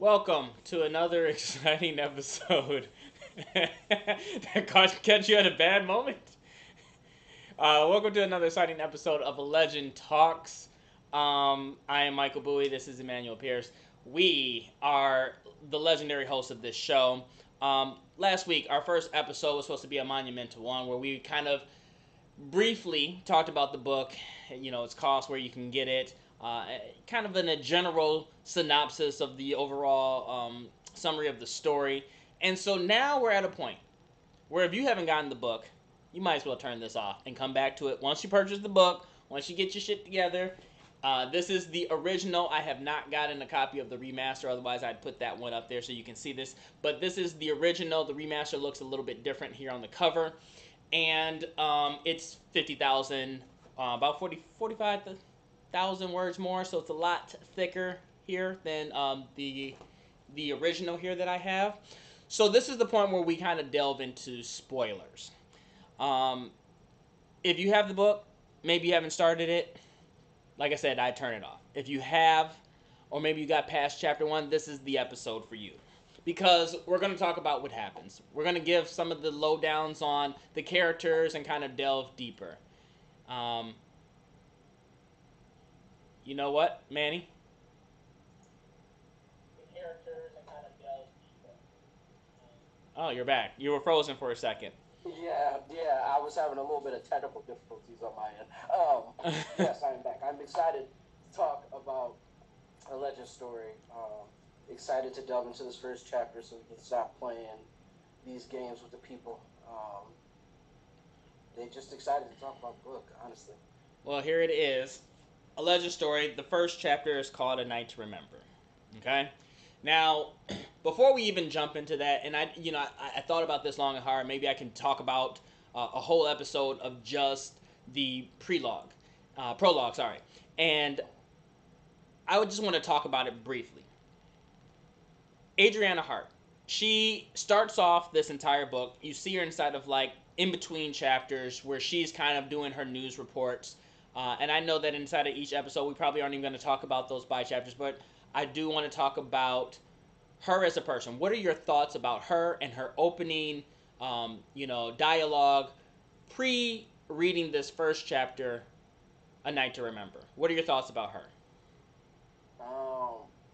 Welcome to another exciting episode. That catch you at a bad moment. Welcome to another exciting episode of Legend Talks. I am Michael Bowie. This is Emmanuel Pierce. We are the legendary hosts of this show. Last week, our first episode was supposed to be a monumental one where we kind of briefly talked about the book, its cost, where you can get it, kind of in a general synopsis of the overall summary of the story. And so now we're at a point where if you haven't gotten the book, you might as well turn this off and come back to it once you purchase the book, once you get your shit together. This is the original. I have not gotten a copy of the remaster, otherwise I'd put that one up there so you can see this. But this is the original. The remaster looks a little bit different here on the cover. And it's 50,000, about 45,000 words more, so it's a lot thicker here than the original here that I have. So this is the point where we kind of delve into spoilers. If you have the book, maybe you haven't started it, like I said, I'd turn it off. If you have, or maybe you got past chapter 1, this is the episode for you. Because we're going to talk about what happens. We're going to give some of the lowdowns on the characters and kind of delve deeper. You know what, Manny? The characters and kind of delve deeper. Oh, you're back. You were frozen for a second. Yeah, I was having a little bit of technical difficulties on my end. Yes, I'm back. I'm excited to talk about a legend story. Excited to delve into this first chapter so we can stop playing these games with the people. They just excited to talk about the book, honestly. Well, here it is. A legend story. The first chapter is called A Night to Remember. Okay? Now, before we even jump into that, and I thought about this long and hard. Maybe I can talk about a whole episode of just the prologue, sorry. And I would just want to talk about it briefly. Adriana Hart. She starts off this entire book. You see her inside of like in between chapters where she's kind of doing her news reports. And I know that inside of each episode, we probably aren't even going to talk about those by chapters, but I do want to talk about her as a person. What are your thoughts about her and her opening, dialogue pre-reading this first chapter, A Night to Remember? What are your thoughts about her?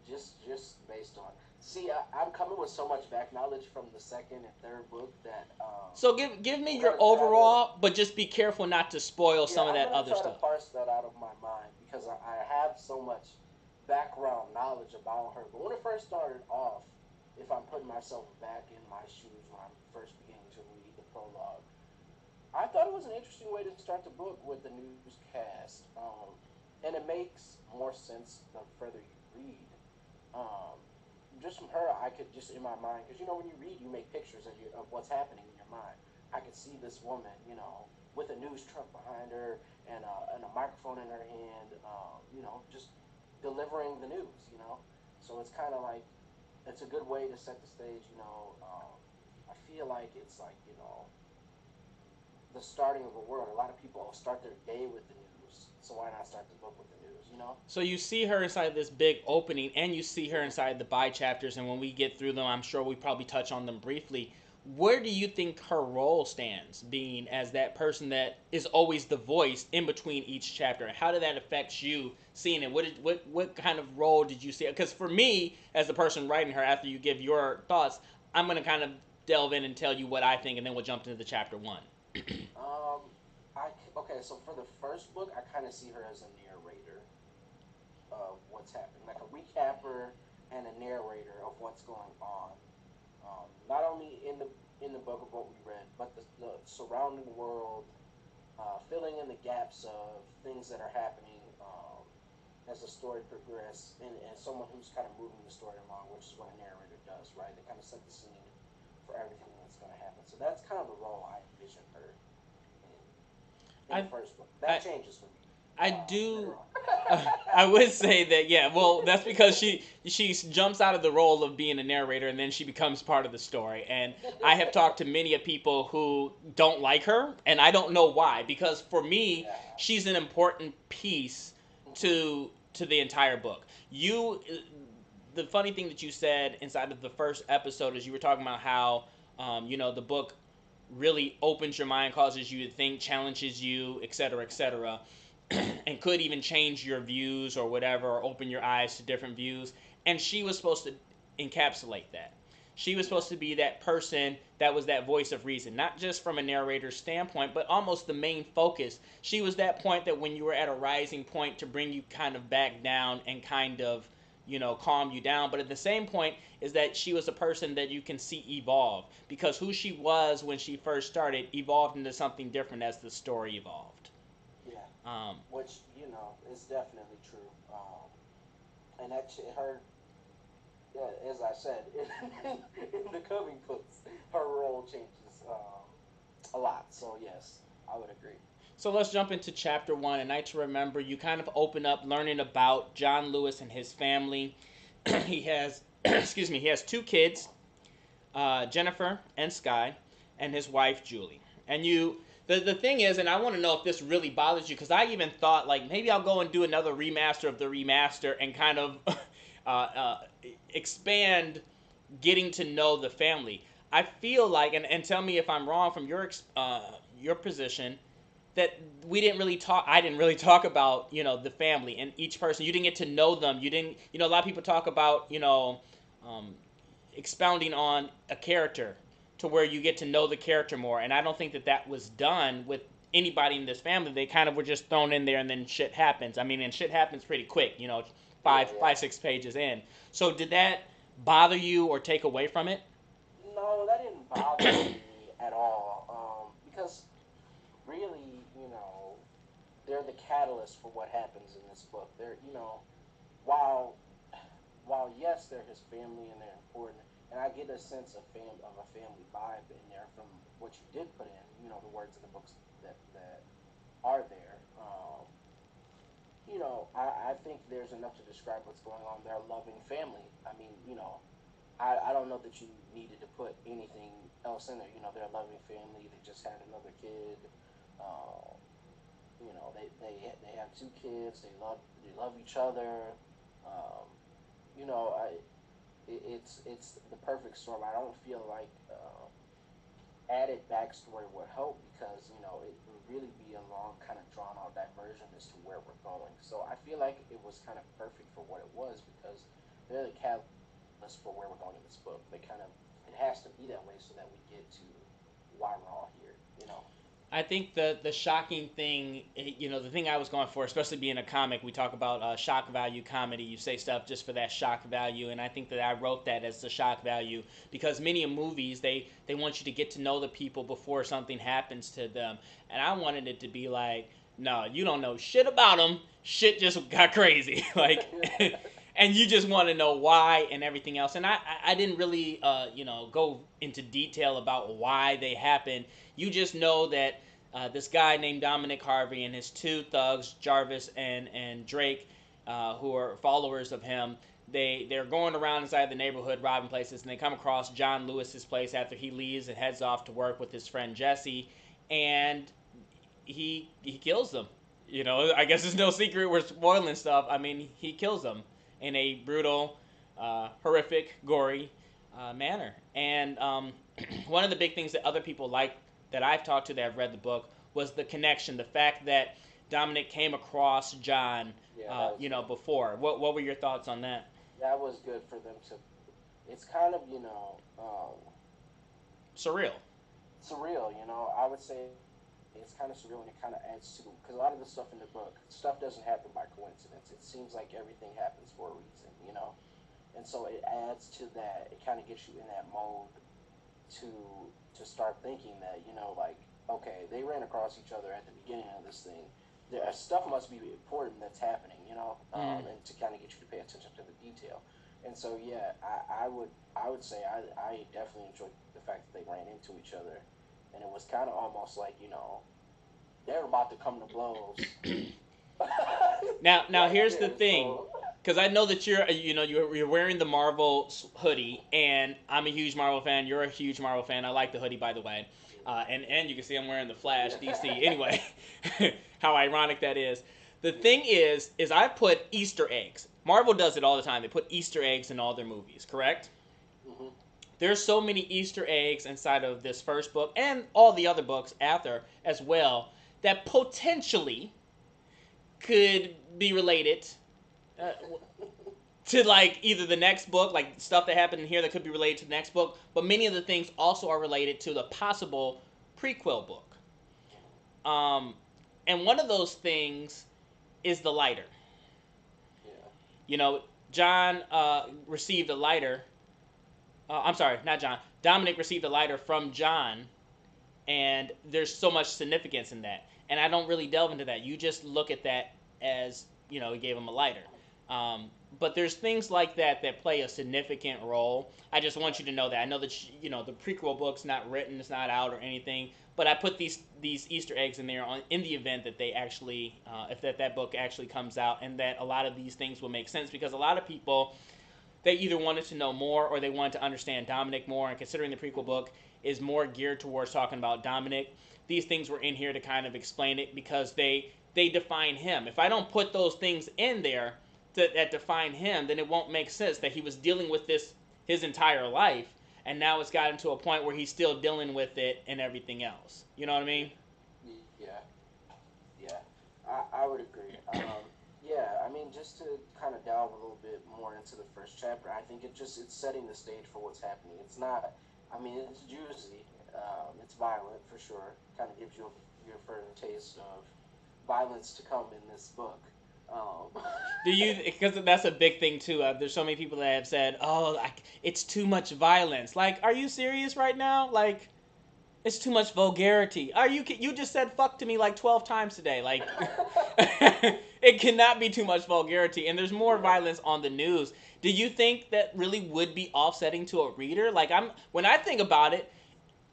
Just based on. See, I'm coming with so much back knowledge from the second and third book that. So give me your overall, but just be careful not to spoil some of that other stuff. I'm trying to parse that out of my mind because I have so much background knowledge about her. But when it first started off, if I'm putting myself back in my shoes when I'm first beginning to read the prologue, I thought it was an interesting way to start the book with the newscast, and it makes more sense the further you read. Just from her, I could just in my mind, because when you read, you make pictures of what's happening in your mind. I could see this woman, with a news truck behind her and a microphone in her hand, just delivering the news. So it's kind of like it's a good way to set the stage. I feel like it's like the starting of a world. A lot of people start their day with the news, so why not start the book with the news? So you see her inside this big opening, and you see her inside the by chapters, and when we get through them, I'm sure we probably touch on them briefly. Where do you think her role stands, being as that person that is always the voice in between each chapter? How did that affect you seeing it? What kind of role did you see? Because for me, as the person writing her, after you give your thoughts, I'm going to kind of delve in and tell you what I think, and then we'll jump into the chapter 1. Okay, so for the first book, I kind of see her as a narrator of what's happening, like a recapper and a narrator of what's going on. Not only in the book of what we read, but the surrounding world, filling in the gaps of things that are happening as the story progresses, and someone who's kind of moving the story along, which is what a narrator does, right? They kind of set the scene for everything that's going to happen. So that's kind of the role I envision her in the first book. That changes for me. I do. I would say that, yeah. Well, that's because she jumps out of the role of being a narrator, and then she becomes part of the story. And I have talked to many of people who don't like her, and I don't know why. Because for me, she's an important piece to the entire book. the funny thing that you said inside of the first episode is you were talking about how the book really opens your mind, causes you to think, challenges you, etc., and could even change your views or whatever, or open your eyes to different views. And she was supposed to encapsulate that. She was supposed to be that person that was that voice of reason, not just from a narrator's standpoint, but almost the main focus. She was that point that when you were at a rising point to bring you kind of back down and kind of, calm you down. But at the same point is that she was a person that you can see evolve, because who she was when she first started evolved into something different as the story evolved. Yeah. Which, is definitely true. And actually, her, yeah, as I said, in the comic books, her role changes a lot. So, yes, I would agree. So let's jump into chapter 1, A Night to Remember. You kind of open up learning about John Lewis and his family. He has, he has 2 kids, Jennifer and Sky, and his wife, Julie. And the thing is, and I want to know if this really bothers you, because I even thought, like, maybe I'll go and do another remaster of the remaster and kind of expand getting to know the family. I feel like, and tell me if I'm wrong from your position, that I didn't really talk about, the family and each person. You didn't get to know them. You didn't, a lot of people talk about, expounding on a character to where you get to know the character more. And I don't think that was done with anybody in this family. They kind of were just thrown in there and then shit happens. I mean, and shit happens pretty quick, 5-6 pages in. So did that bother you or take away from it? No, that didn't bother me at all. Because really, they're the catalyst for what happens in this book. They're, while yes, they're his family and they're important, and I get a sense of a family vibe in there from what you did put in, the words in the books that are there. I think there's enough to describe what's going on. They're a loving family. I mean, I don't know that you needed to put anything else in there. They're a loving family. They just had another kid. They have 2 kids. They love each other. It's the perfect storm. I don't feel like added backstory would help, because it would really be a long, kind of drawn out diversion as to where we're going. So I feel like it was kind of perfect for what it was, because they're the catalyst for where we're going in this book. It has to be that way so that we get to why we're all here. I think the shocking thing, the thing I was going for, especially being a comic, we talk about shock value comedy. You say stuff just for that shock value, and I think that I wrote that as the shock value, because many movies, they want you to get to know the people before something happens to them. And I wanted it to be like, no, you don't know shit about them. Shit just got crazy. Like, and you just want to know why and everything else. And I didn't really, go into detail about why they happened. You just know that this guy named Dominic Harvey and his 2 thugs, Jarvis and Drake, who are followers of him, they're going around inside the neighborhood robbing places, and they come across John Lewis's place after he leaves and heads off to work with his friend Jesse, and he kills them. I guess it's no secret we're spoiling stuff. I mean, he kills them in a brutal, horrific, gory manner. And one of the big things that other people like that I've talked to that have read the book was the connection, the fact that Dominic came across John, before. What were your thoughts on that? That was good for them to. It's kind of surreal. Surreal, I would say it's kind of surreal, and it kind of adds to, because a lot of the stuff in the book, stuff doesn't happen by coincidence. It seems like everything happens for a reason, and so it adds to that. It kind of gets you in that mode to start thinking that, like, okay, they ran across each other at the beginning of this thing. Stuff must be important that's happening, and to kind of get you to pay attention to the detail. And so, yeah, I would say I definitely enjoyed the fact that they ran into each other, and it was kind of almost like, they're about to come to blows. Now here's the thing. Because I know that you're wearing the Marvel hoodie, and I'm a huge Marvel fan. You're a huge Marvel fan. I like the hoodie, by the way. And you can see I'm wearing the Flash DC. Anyway, how ironic that is. The thing is I put Easter eggs. Marvel does it all the time. They put Easter eggs in all their movies, correct? Hmm. There's so many Easter eggs inside of this first book and all the other books after as well that potentially could be related uh, to like either the next book, like stuff that happened in here that could be related to the next book, but many of the things also are related to the possible prequel book. Um, and one of those things is the lighter. Yeah. You know, John received a lighter. I'm sorry, not John. Dominic received a lighter from John, and there's so much significance in that. And I don't really delve into that. You just look at that as he gave him a lighter. But there's things like that that play a significant role. I just want you to know that. I know that the prequel book's not written, it's not out or anything, but I put these Easter eggs in there in the event that they actually, if that book actually comes out, and that a lot of these things will make sense because a lot of people they either wanted to know more or they wanted to understand Dominic more. And considering the prequel book is more geared towards talking about Dominic, these things were in here to kind of explain it because they define him. If I don't put those things in there that define him, then it won't make sense that he was dealing with this his entire life, and now it's gotten to a point where he's still dealing with it and everything else. You know what I mean? Yeah. Yeah. I would agree. Yeah, I mean, just to kind of delve a little bit more into the first chapter, I think it's setting the stage for what's happening. It's not, I mean, it's juicy, it's violent for sure. Kind of gives you your first taste of violence to come in this book. Um, Do you? Because that's a big thing too. There's so many people that have said, "Oh, like it's too much violence." Like, are you serious right now? Like, it's too much vulgarity. Are you just said fuck to me like 12 times today. Like it cannot be too much vulgarity and there's more yeah. violence on the news. Do you think that really would be offsetting to a reader? Like when I think about it,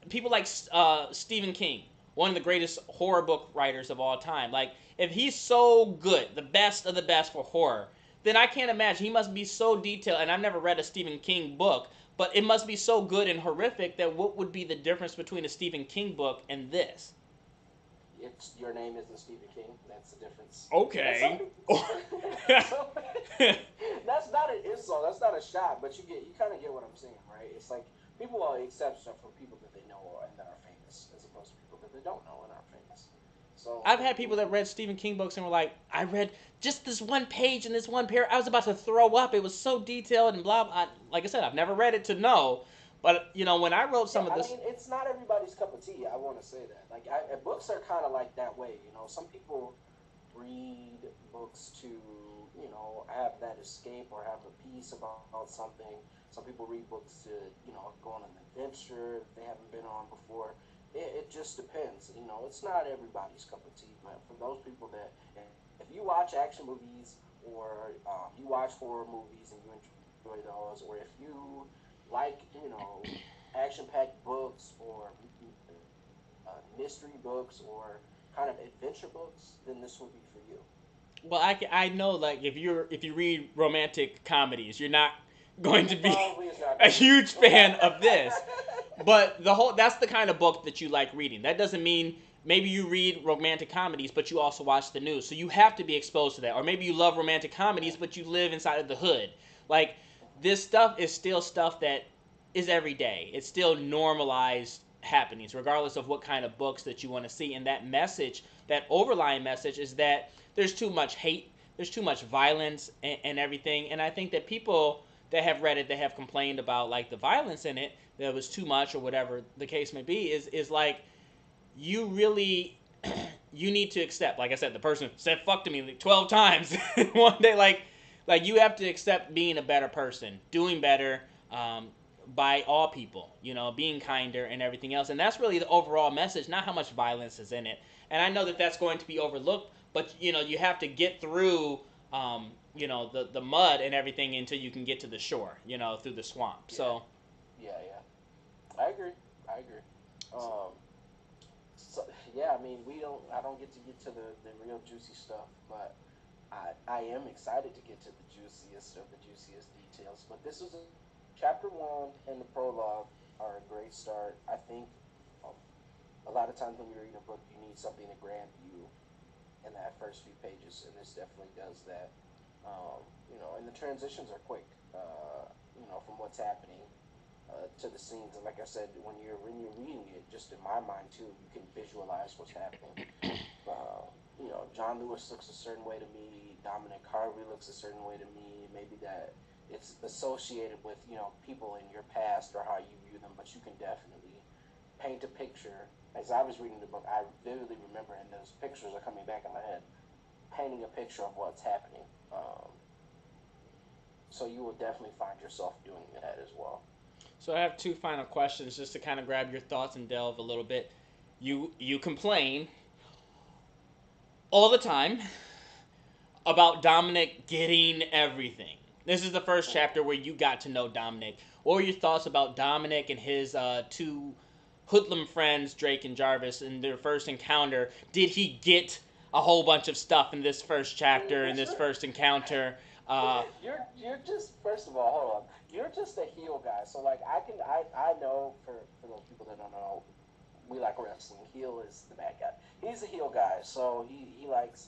people like Stephen King, one of the greatest horror book writers of all time. Like if he's so good, the best of the best for horror, then I can't imagine he must be so detailed. And I've never read a Stephen King book, but it must be so good and horrific that what would be the difference between a Stephen King book and this? It's your name isn't Stephen King. That's the difference. And Okay. so, that's not an insult. That's not a shot. But you kind of get what I'm saying, right? It's like people will accept stuff from people that they know and that are famous, as opposed to people that they don't know and aren't famous. So I've had people that read Stephen King books and were like, I read just this one page in this one pair. I was about to throw up. It was so detailed and blah, blah. Like I said, I've never read it to know. But, when I wrote yeah, some of I this. mean, it's not everybody's cup of tea. I want to say that. Like, books are kind of like that way. You know, some people read books to, have that escape or have a piece about something. Some people read books to, go on an adventure that they haven't been on before. It just depends. It's not everybody's cup of tea. But for those people that, if you watch action movies or you watch horror movies and you enjoy those, or if you like, action-packed books or mystery books or kind of adventure books, then this will be for you. Well, I know like if you read romantic comedies, you're not going to It be probably is not a going to be. huge fan of this. But that's the kind of book that you like reading. That doesn't mean maybe you read romantic comedies, but you also watch the news. So you have to be exposed to that. Or maybe you love romantic comedies, but you live inside of the hood. Like this stuff is still stuff that is every day. It's still normalized happenings, regardless of what kind of books that you want to see. And that message, that overlying message, is that there's too much hate, there's too much violence, and everything. And I think that people that have read it, that have complained about like the violence in it, that was too much or whatever the case may be, is like you really you need to accept. Like I said, the person said fuck to me like 12 times one day. Like you have to accept being a better person, doing better. By all people, being kinder and everything else. And that's really the overall message, not how much violence is in it. And I know that that's going to be overlooked, but, you have to get through, the mud and everything until you can get to the shore, through the swamp. Yeah, So, yeah. I agree. I agree. Um, so yeah, I mean, I don't get to the real juicy stuff, but I am excited to get to the juiciest of the juiciest details. But this is chapter one and the prologue are a great start. I think um, a lot of times when you're reading a book, you need something to grab you in that first few pages, and this definitely does that. And the transitions are quick. From what's happening to the scenes, and like I said, when you're reading it, just in my mind too, you can visualize what's happening. John Lewis looks a certain way to me. Dominic Harvey looks a certain way to me. Maybe that it's associated with people in your past or how you view them, but you can definitely paint a picture. As I was reading the book, I vividly remember, and those pictures are coming back in my head, painting a picture of what's happening. So you will definitely find yourself doing that as well. So I have two final questions just to kind of grab your thoughts and delve a little bit. You complain all the time about Dominic getting everything. This is the first chapter where you got to know Dominic. What were your thoughts about Dominic and his two hoodlum friends, Drake and Jarvis, in their first encounter? Did he get a whole bunch of stuff in this first chapter, in this first encounter? You're just, first of all, hold on. You're just a heel guy. So like I know for those people that don't know, we like wrestling. Heel is the bad guy. He's a heel guy, so he likes.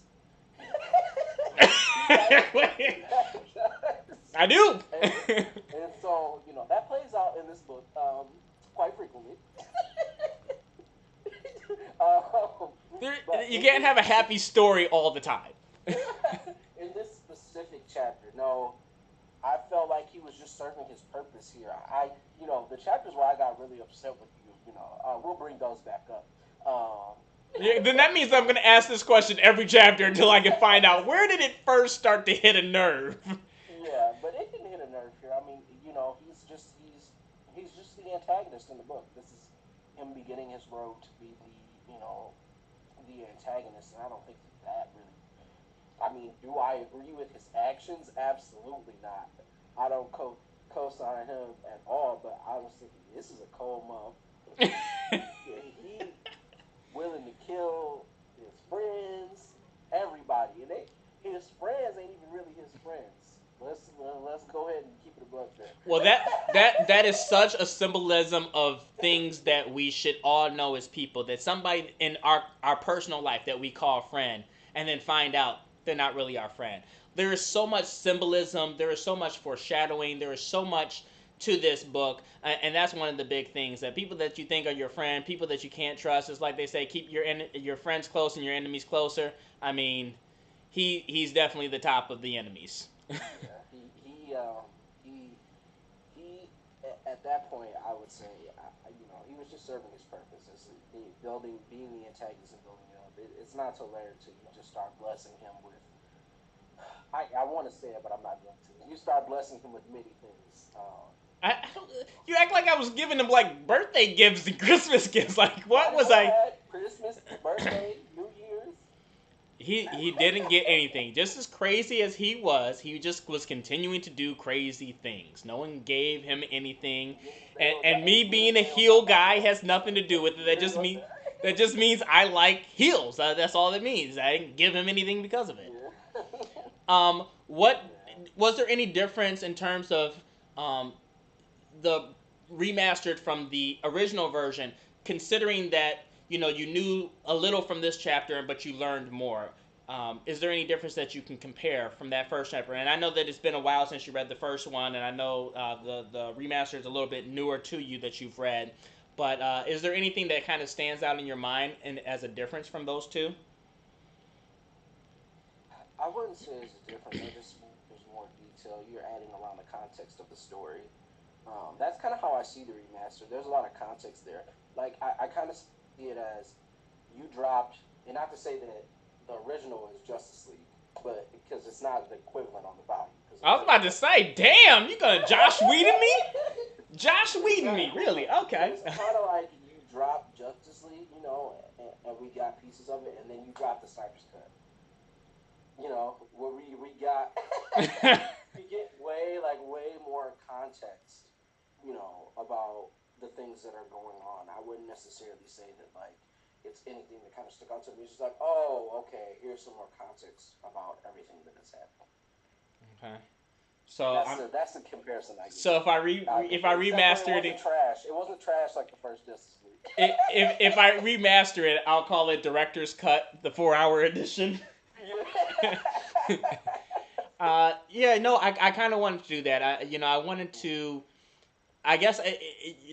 I do. and so that plays out in this book quite frequently. You can't have a happy story all the time. In this specific chapter, no, I felt like he was just serving his purpose here. The chapters where I got really upset with you, we'll bring those back up. Yeah, then that means I'm going to ask this question every chapter until I can find out where did it first start to hit a nerve. Yeah, but it didn't hit a nerve here. I mean, he's just the antagonist in the book. This is him beginning his road to be the antagonist, and I don't think that really. I mean, do I agree with his actions? Absolutely not. I don't co-sign him at all. But I was thinking, this is a cold motherfucker. He willing to kill his friends, everybody, and his friends ain't even really his friends. Let's go ahead and keep it above there. Well, that is such a symbolism of things that we should all know as people. That somebody in our personal life that we call a friend, and then find out they're not really our friend. There is so much symbolism. There is so much foreshadowing. There is so much to this book, and that's one of the big things, that people that you think are your friend, people that you can't trust, is like they say, keep your friends close and your enemies closer. I mean, he's definitely the top of the enemies. Yeah, he at that point, I would say, he was just serving his purpose. It's being the antagonist and building it up. It's not till later to you just start blessing him with. I want to say it, but I'm not going to. You start blessing him with many things. You act like I was giving him like birthday gifts and Christmas gifts. Like, what was I? Christmas, birthday, New Year's. He didn't get anything. Just as crazy as he just was continuing to do crazy things. No one gave him anything, and me being a heel guy has nothing to do with it. That just means I like heels. That's all it means. I didn't give him anything because of it. What was there any difference in terms of the remastered from the original version, considering that you knew a little from this chapter, but you learned more? Is there any difference that you can compare from that first chapter? And I know that it's been a while since you read the first one, and I know the remaster is a little bit newer to you that you've read. But is there anything that kind of stands out in your mind as a difference from those two? I wouldn't say there's a difference. There's more detail. You're adding around the context of the story. That's kind of how I see the remaster. There's a lot of context there. Like, I kind of see it as you dropped, and not to say that the original is Justice League, but because it's not the equivalent on the volume. I was about to say, damn, you gonna Josh Whedon me? Josh Whedon me, really? Okay. It's kind of like you dropped Justice League, and we got pieces of it, and then you dropped the Snyder's Cut. Where we got we get way more context, about the things that are going on. I wouldn't necessarily say that it's anything that kind of stuck out to me. It's just like, oh, okay, here's some more context about everything that has happened. Okay. So that's the comparison I give. So if I remastered it, trash. It wasn't trash like the first Justice League. If I remaster it, I'll call it Director's Cut, the 4-hour edition. Yeah, no, I kind of wanted to do that. I wanted to. I guess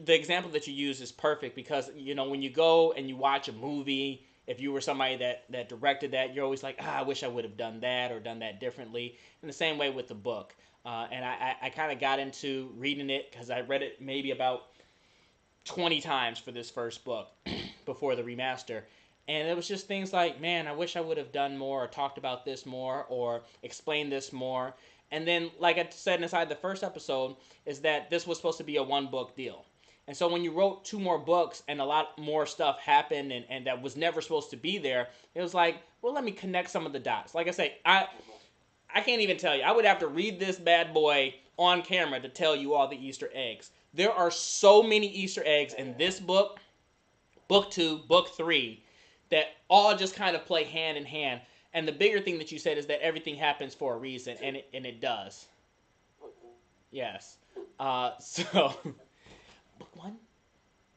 the example that you use is perfect because when you go and you watch a movie, if you were somebody that directed that, you're always like, I wish I would have done that or done that differently. In the same way with the book, and I kind of got into reading it because I read it maybe about 20 times for this first book before the remaster. And it was just things like, man, I wish I would have done more or talked about this more or explained this more. And then, like I said inside the first episode, is that this was supposed to be a one book deal. And so when you wrote two more books and a lot more stuff happened and that was never supposed to be there, it was like, well, let me connect some of the dots. Like I say, I can't even tell you. I would have to read this bad boy on camera to tell you all the Easter eggs. There are so many Easter eggs in this book, book 2, book 3, that all just kind of play hand in hand. And the bigger thing that you said is that everything happens for a reason, and it does. Yes. So, book 1?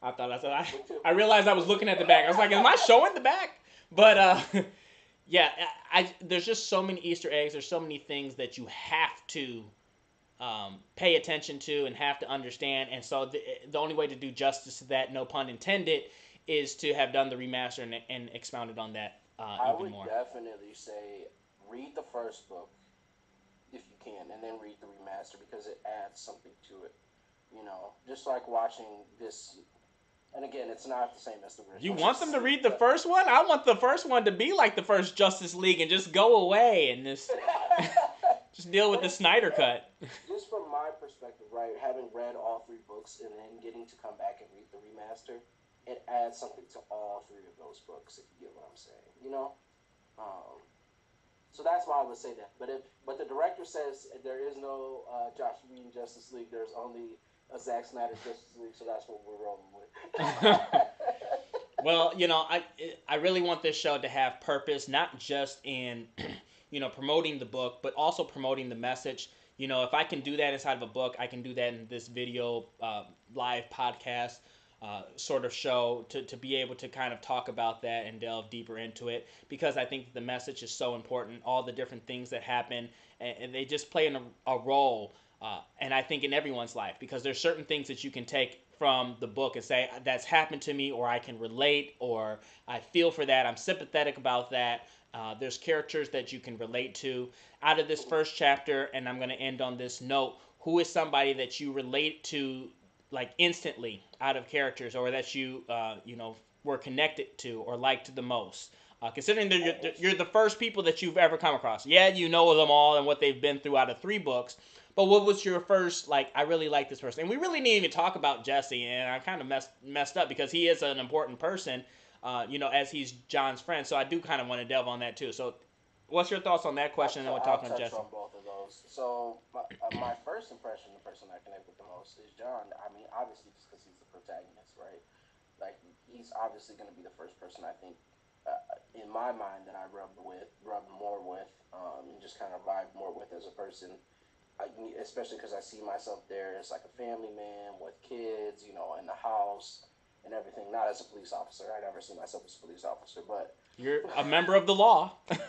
I thought I said I realized I was looking at the back. I was like, am I showing the back? But yeah, there's just so many Easter eggs. There's so many things that you have to pay attention to and have to understand. And so the only way to do justice to that, no pun intended, is to have done the remaster and expounded on that even more. I would definitely say read the first book if you can, and then read the remaster because it adds something to it. Just like watching this. And again, it's not the same as the original. You want them to read the first one? I want the first one to be like the first Justice League and just go away and just deal with the Snyder cut. Just from my perspective, right, having read all 3 books and then getting to come back and read the remaster, it adds something to all 3 of those books, if you get what I'm saying. So that's why I would say that. But the director says there is no Josh Whedon Justice League. There's only a Zack Snyder Justice League, so that's what we're rolling with. Well, I really want this show to have purpose, not just in promoting the book, but also promoting the message. If I can do that inside of a book, I can do that in this video live podcast sort of show to be able to kind of talk about that and delve deeper into it, because I think the message is so important. All the different things that happen, and they just play a role. And I think in everyone's life, because there's certain things that you can take from the book and say, that's happened to me, or I can relate, or I feel for that, I'm sympathetic about that. There's characters that you can relate to. Out of this first chapter, and I'm going to end on this note, who is somebody that you relate to like instantly out of characters, or that you were connected to or liked the most? Considering that you're the first people that you've ever come across. Yeah, you know them all and what they've been through out of 3 books. But what was your first, I really like this person? And we really didn't even talk about Jesse, and I kind of messed up because he is an important person, as he's John's friend. So I do kind of want to delve on that too. So what's your thoughts on that question and we'll talk on Jesse? I'll touch on both of those. So my first impression, the person I connect with the most is John. I mean, obviously just because he's the protagonist, right? Like, he's obviously going to be the first person I think, in my mind, that I rubbed more with, and just kind of vibe more with as a person. Especially because I see myself there as like a family man with kids, in the house and everything. Not as a police officer. I never see myself as a police officer, but you're a member of the law. But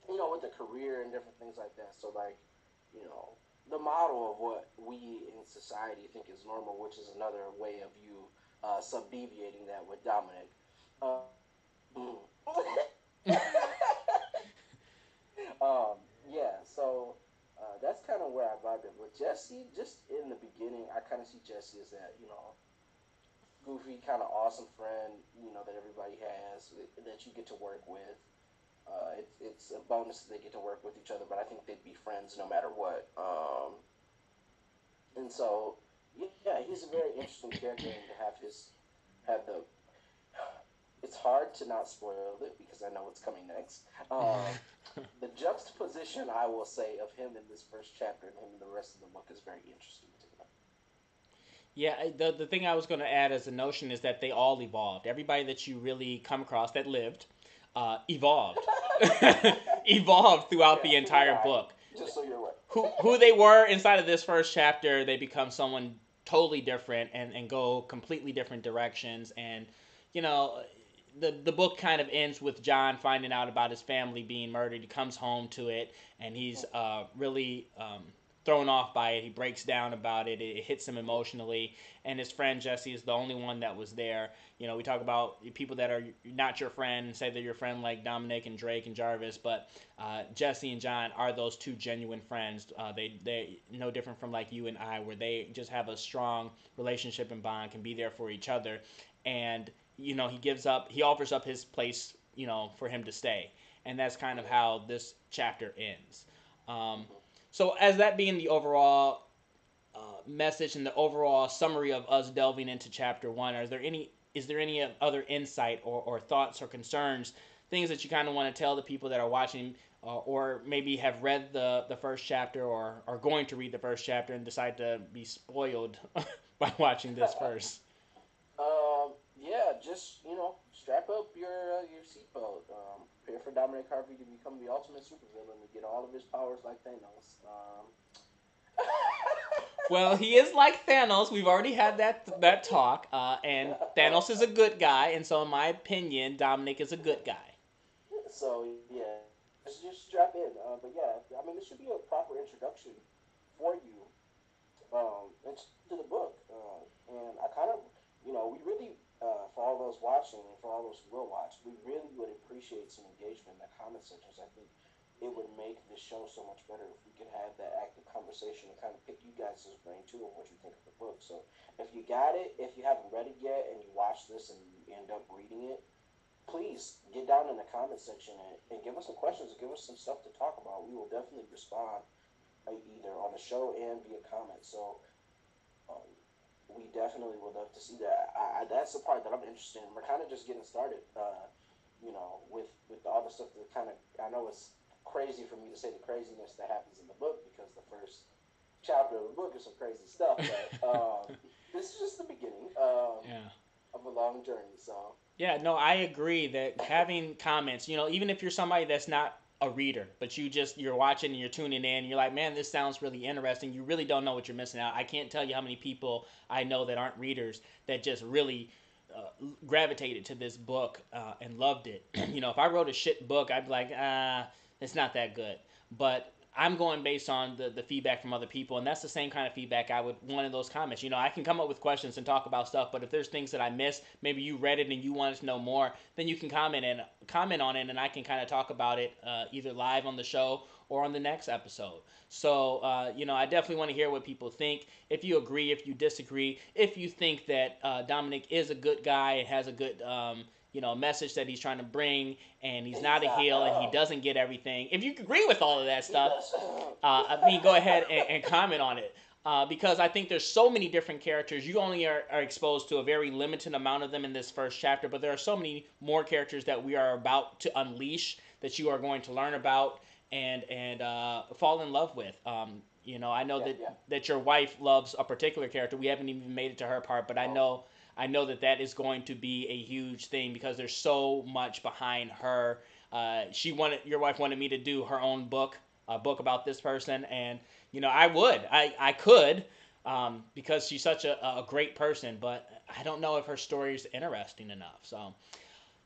with the career and different things like that. So the model of what we in society think is normal, which is another way of you subdeviating that with Dominic. So that's kind of where I vibed it. With Jesse, just in the beginning, I kind of see Jesse as that, goofy, kind of awesome friend, that everybody has, that you get to work with. It's a bonus that they get to work with each other, but I think they'd be friends no matter what. And so, yeah, he's a very interesting character, and to have the. It's hard to not spoil it because I know what's coming next. The juxtaposition, I will say, of him in this first chapter and him in the rest of the book is very interesting to me. Yeah, the thing I was going to add as a notion is that they all evolved. Everybody that you really come across that lived evolved. Evolved throughout the entire book. Just so you're aware. Who they were inside of this first chapter, they become someone totally different and go completely different directions. And, the book kind of ends with John finding out about his family being murdered. He comes home to it, and he's really thrown off by it. He breaks down about it. It hits him emotionally, and his friend Jesse is the only one that was there. You know, we talk about people that are not your friend, say they're your friend, like Dominic and Drake and Jarvis, but Jesse and John are those two genuine friends. They no different from like you and I, where they just have a strong relationship and bond, can be there for each other, and you know, he offers up his place, you know, for him to stay, and that's kind of how this chapter ends. So as that being the overall message and the overall summary of us delving into chapter 1, is there any other insight or thoughts or concerns, things that you kind of want to tell the people that are watching, or maybe have read the first chapter or are going to read the first chapter and decide to be spoiled by watching this first? Yeah, just strap up your seatbelt. Prepare for Dominic Harvey to become the ultimate supervillain to get all of his powers like Thanos. Well, he is like Thanos. We've already had that talk, and Thanos is a good guy, and so in my opinion, Dominic is a good guy. So yeah, just strap in. But yeah, I mean, this should be a proper introduction for you into the book. And I kind of, we really, for all those watching and for all those who will watch, we really would appreciate some engagement in the comment sections. I think it would make the show so much better if we could have that active conversation and kind of pick you guys' brain too of what you think of the book. So if you got it, if you haven't read it yet and you watch this and you end up reading it, please get down in the comment section and give us some questions, give us some stuff to talk about. We will definitely respond either on the show and via comment. So we definitely would love to see that. That's the part that I'm interested in. We're kind of just getting started, with all the stuff that kind of, I know it's crazy for me to say the craziness that happens in the book because the first chapter of the book is some crazy stuff, but this is just the beginning of a long journey. So yeah, no, I agree that having comments, even if you're somebody that's not a reader, but you're watching and you're tuning in, you're like, man, this sounds really interesting. You really don't know what you're missing out. I can't tell you how many people I know that aren't readers that just really gravitated to this book and loved it. If I wrote a shit book, I'd be like, it's not that good. But I'm going based on the feedback from other people, and that's the same kind of feedback I would want in those comments. I can come up with questions and talk about stuff, but if there's things that I missed, maybe you read it and you wanted to know more, then you can comment on it, and I can kind of talk about it either live on the show or on the next episode. So, I definitely want to hear what people think. If you agree, if you disagree, if you think that Dominic is a good guy and has a good message that he's trying to bring, and he's not a heel, and he doesn't get everything. If you agree with all of that stuff, go ahead and comment on it. Because I think there's so many different characters. You only are exposed to a very limited amount of them in this first chapter, but there are so many more characters that we are about to unleash that you are going to learn about and fall in love with. I know that your wife loves a particular character. We haven't even made it to her part, but I know that is going to be a huge thing because there's so much behind her. Your wife wanted me to do her own book, a book about this person, and I could, because she's such a great person, but I don't know if her story is interesting enough. So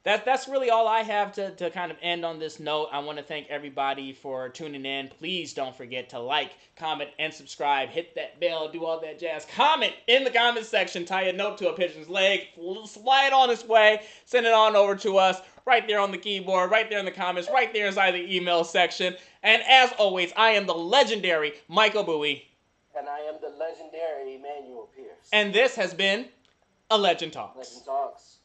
that's really all I have to kind of end on this note. I want to thank everybody for tuning in. Please don't forget to like, comment, and subscribe. Hit that bell, do all that jazz. Comment in the comment section. Tie a note to a pigeon's leg. Fly it on its way. Send it on over to us right there on the keyboard, right there in the comments, right there inside the email section. And as always, I am the legendary Michael Bowie. And I am the legendary Emmanuel Pierce. And this has been A Legend Talks. Legend Talks.